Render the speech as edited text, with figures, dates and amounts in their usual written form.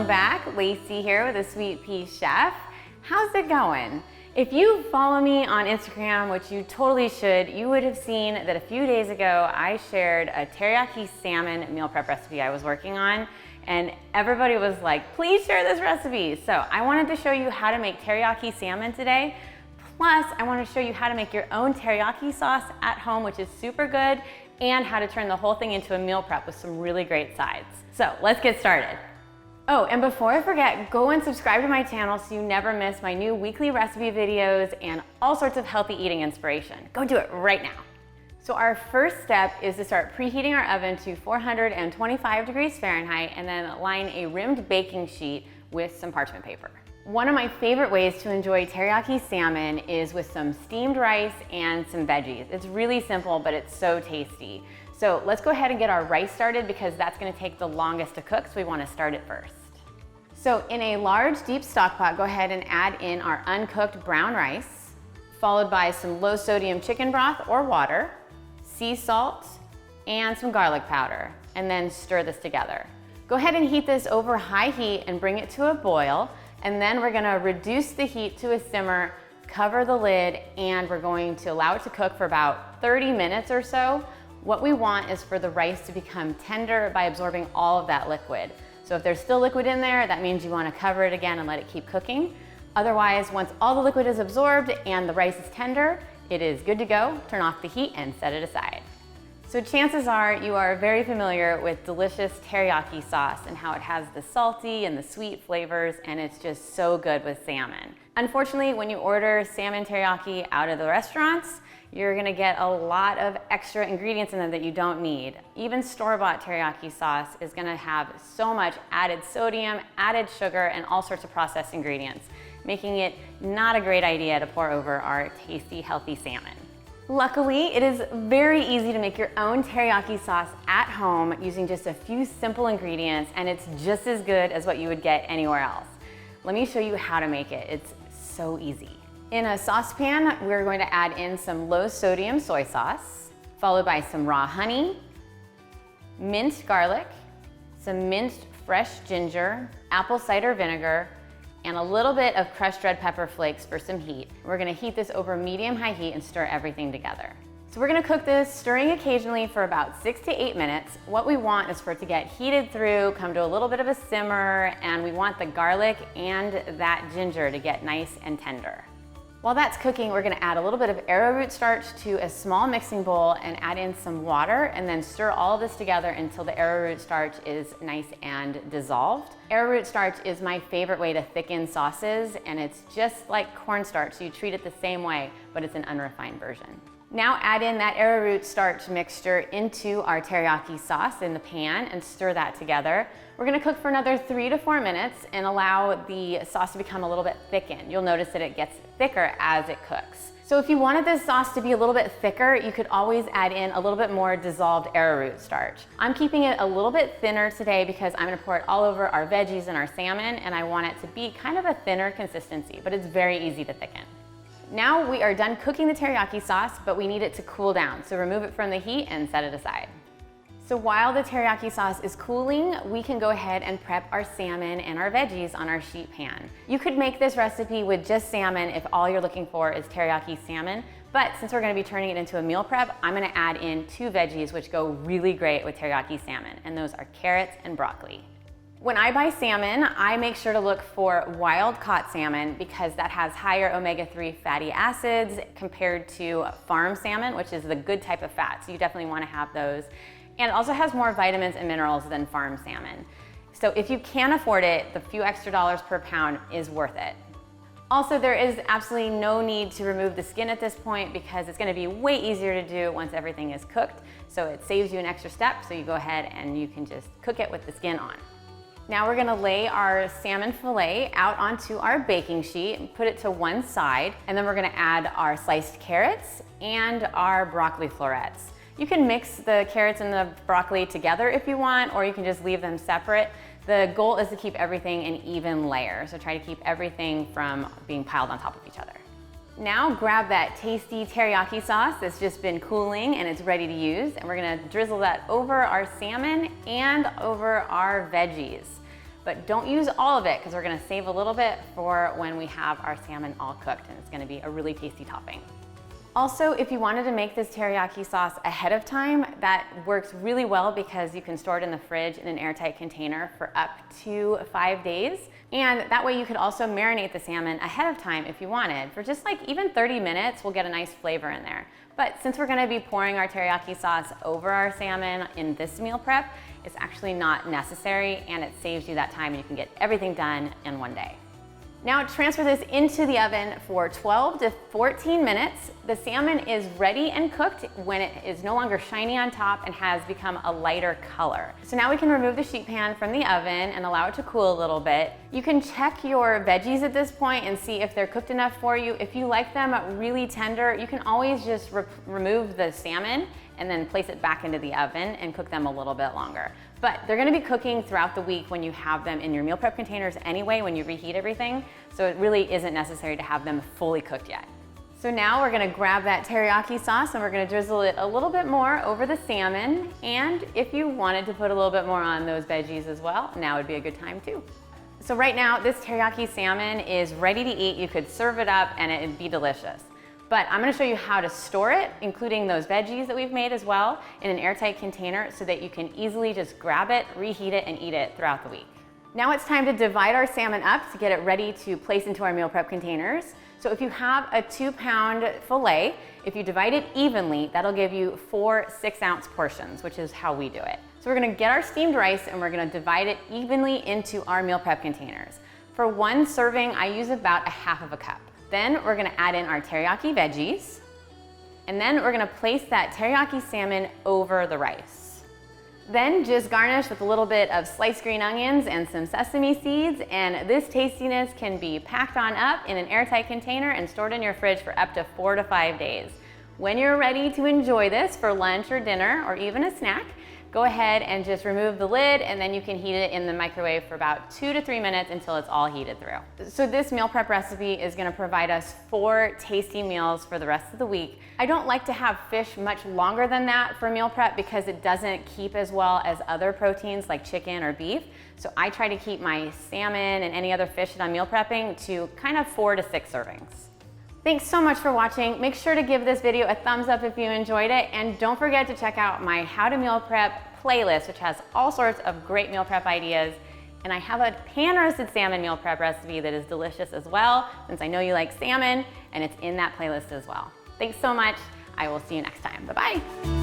Welcome back. Lacey here with the Sweet Pea Chef. How's it going? If you follow me on Instagram, which you totally should, you would have seen that a few days ago I shared a teriyaki salmon meal prep recipe I was working on, and everybody was like, please share this recipe. So I wanted to show you how to make teriyaki salmon today. Plus, I want to show you how to make your own teriyaki sauce at home, which is super good, and how to turn the whole thing into a meal prep with some really great sides. So let's get started. Oh, and before I forget, go and subscribe to my channel so you never miss my new weekly recipe videos and all sorts of healthy eating inspiration. Go do it right now. So our first step is to start preheating our oven to 425 degrees Fahrenheit and then line a rimmed baking sheet with some parchment paper. One of my favorite ways to enjoy teriyaki salmon is with some steamed rice and some veggies. It's really simple, but it's so tasty. So let's go ahead and get our rice started because that's gonna take the longest to cook, so we wanna start it first. So in a large deep stock pot, go ahead and add in our uncooked brown rice, followed by some low sodium chicken broth or water, sea salt, and some garlic powder, and then stir this together. Go ahead and heat this over high heat and bring it to a boil. And then we're gonna reduce the heat to a simmer, cover the lid, and we're going to allow it to cook for about 30 minutes or so. What we want is for the rice to become tender by absorbing all of that liquid. So if there's still liquid in there, that means you wanna cover it again and let it keep cooking. Otherwise, once all the liquid is absorbed and the rice is tender, it is good to go. Turn off the heat and set it aside. So chances are you are very familiar with delicious teriyaki sauce and how it has the salty and the sweet flavors, and it's just so good with salmon. Unfortunately, when you order salmon teriyaki out of the restaurants, you're gonna get a lot of extra ingredients in there that you don't need. Even store-bought teriyaki sauce is gonna have so much added sodium, added sugar, and all sorts of processed ingredients, making it not a great idea to pour over our tasty, healthy salmon. Luckily, it is very easy to make your own teriyaki sauce at home using just a few simple ingredients, and it's just as good as what you would get anywhere else. Let me show you how to make it. It's so easy. In a saucepan, we're going to add in some low sodium soy sauce, followed by some raw honey, minced garlic, some minced fresh ginger, apple cider vinegar, and a little bit of crushed red pepper flakes for some heat. We're gonna heat this over medium-high heat and stir everything together. So we're gonna cook this, stirring occasionally for about 6 to 8 minutes. What we want is for it to get heated through, come to a little bit of a simmer, and we want the garlic and that ginger to get nice and tender. While that's cooking, we're gonna add a little bit of arrowroot starch to a small mixing bowl and add in some water and then stir all of this together until the arrowroot starch is nice and dissolved. Arrowroot starch is my favorite way to thicken sauces, and it's just like cornstarch, so you treat it the same way, but it's an unrefined version. Now add in that arrowroot starch mixture into our teriyaki sauce in the pan and stir that together. We're gonna cook for another 3 to 4 minutes and allow the sauce to become a little bit thickened. You'll notice that it gets thicker as it cooks. So if you wanted this sauce to be a little bit thicker, you could always add in a little bit more dissolved arrowroot starch. I'm keeping it a little bit thinner today because I'm gonna pour it all over our veggies and our salmon, and I want it to be kind of a thinner consistency, but it's very easy to thicken. Now we are done cooking the teriyaki sauce, but we need it to cool down. So remove it from the heat and set it aside. So while the teriyaki sauce is cooling, we can go ahead and prep our salmon and our veggies on our sheet pan. You could make this recipe with just salmon if all you're looking for is teriyaki salmon, but since we're gonna be turning it into a meal prep, I'm gonna add in 2 veggies which go really great with teriyaki salmon, and those are carrots and broccoli. When I buy salmon, I make sure to look for wild-caught salmon because that has higher omega-3 fatty acids compared to farm salmon, which is the good type of fat, so you definitely want to have those. And it also has more vitamins and minerals than farm salmon. So if you can afford it, the few extra dollars per pound is worth it. Also, there is absolutely no need to remove the skin at this point because it's going to be way easier to do once everything is cooked, so it saves you an extra step, so you go ahead and you can just cook it with the skin on. Now we're gonna lay our salmon fillet out onto our baking sheet and put it to one side, and then we're gonna add our sliced carrots and our broccoli florets. You can mix the carrots and the broccoli together if you want, or you can just leave them separate. The goal is to keep everything an even layer, so try to keep everything from being piled on top of each other. Now grab that tasty teriyaki sauce that's just been cooling and it's ready to use, and we're gonna drizzle that over our salmon and over our veggies. but don't use all of it because we're gonna save a little bit for when we have our salmon all cooked, and it's gonna be a really tasty topping. Also, if you wanted to make this teriyaki sauce ahead of time, that works really well because you can store it in the fridge in an airtight container for up to 5 days. And that way you could also marinate the salmon ahead of time if you wanted. For just like even 30 minutes, we'll get a nice flavor in there. But since we're gonna be pouring our teriyaki sauce over our salmon in this meal prep, it's actually not necessary, and it saves you that time and you can get everything done in one day. Now transfer this into the oven for 12 to 14 minutes. The salmon is ready and cooked when it is no longer shiny on top and has become a lighter color. So now we can remove the sheet pan from the oven and allow it to cool a little bit. You can check your veggies at this point and see if they're cooked enough for you. If you like them really tender, you can always just remove the salmon and then place it back into the oven and cook them a little bit longer. But they're gonna be cooking throughout the week when you have them in your meal prep containers anyway, when you reheat everything. So it really isn't necessary to have them fully cooked yet. So now we're gonna grab that teriyaki sauce and we're gonna drizzle it a little bit more over the salmon. And if you wanted to put a little bit more on those veggies as well, now would be a good time too. So right now, this teriyaki salmon is ready to eat. You could serve it up and it'd be delicious. But I'm gonna show you how to store it, including those veggies that we've made as well, in an airtight container so that you can easily just grab it, reheat it, and eat it throughout the week. Now it's time to divide our salmon up to get it ready to place into our meal prep containers. So if you have a 2-pound fillet, if you divide it evenly, that'll give you 4 6-ounce portions, which is how we do it. So we're gonna get our steamed rice and we're gonna divide it evenly into our meal prep containers. For one serving, I use about 1/2 cup. Then we're gonna add in our teriyaki veggies, and then we're gonna place that teriyaki salmon over the rice. Then just garnish with a little bit of sliced green onions and some sesame seeds, and this tastiness can be packed on up in an airtight container and stored in your fridge for up to 4 to 5 days. When you're ready to enjoy this for lunch or dinner or even a snack, go ahead and just remove the lid, and then you can heat it in the microwave for about 2 to 3 minutes until it's all heated through. So this meal prep recipe is gonna provide us 4 tasty meals for the rest of the week. I don't like to have fish much longer than that for meal prep because it doesn't keep as well as other proteins like chicken or beef. So I try to keep my salmon and any other fish that I'm meal prepping to kind of 4 to 6 servings. Thanks so much for watching. Make sure to give this video a thumbs up if you enjoyed it, and don't forget to check out my How to Meal Prep playlist, which has all sorts of great meal prep ideas. And I have a pan-roasted salmon meal prep recipe that is delicious as well, since I know you like salmon, and it's in that playlist as well. Thanks so much. I will see you next time. Bye-bye.